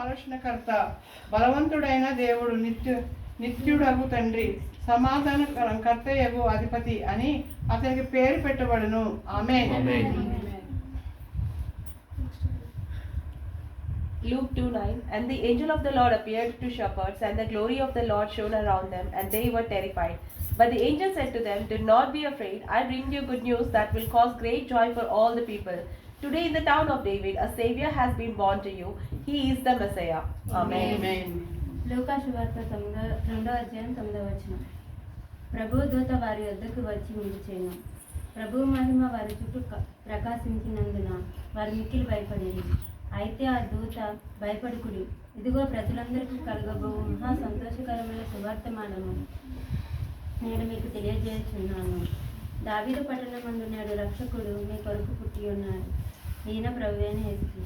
ఆలోచనకర్త, బలవంతుడైన దేవుడు, నిత్యుడగు తండ్రి, సమాధానకర్తయగు అధిపతి అని అతనికి పేరు పెట్టబడును. ఆమేన్. Luke 2:9. And the angel of the Lord appeared to shepherds, and the glory of the Lord shone around them, and they were terrified. But the angel said to them, "Do not be afraid. I bring you good news that will cause great joy for all the people. Today in the town of David, a Savior has been born to you. He is the Messiah." Amen. లూకా సువార్త 2వ అధ్యాయం 9వ వచనం. ప్రభు దూత వారి వద్దకు వచ్చి నిలిచెను. ప్రభు మహిమ వారి చుట్టూ ప్రకాశించినందున వారు మిక్కిలి భయపడేది. అయితే ఆ దూత, "భయపడుకుడి, ఇదిగో ప్రజలందరికీ కలగబో మహా సంతోషకరమైన సువార్తమానము నేను మీకు తెలియజేస్తున్నాను. దావీదు పట్టణమందు నేడు రక్షకుడు మీ కొరకు పుట్టి ఉన్నాడు. ఈయన ప్రభువైన యేసు.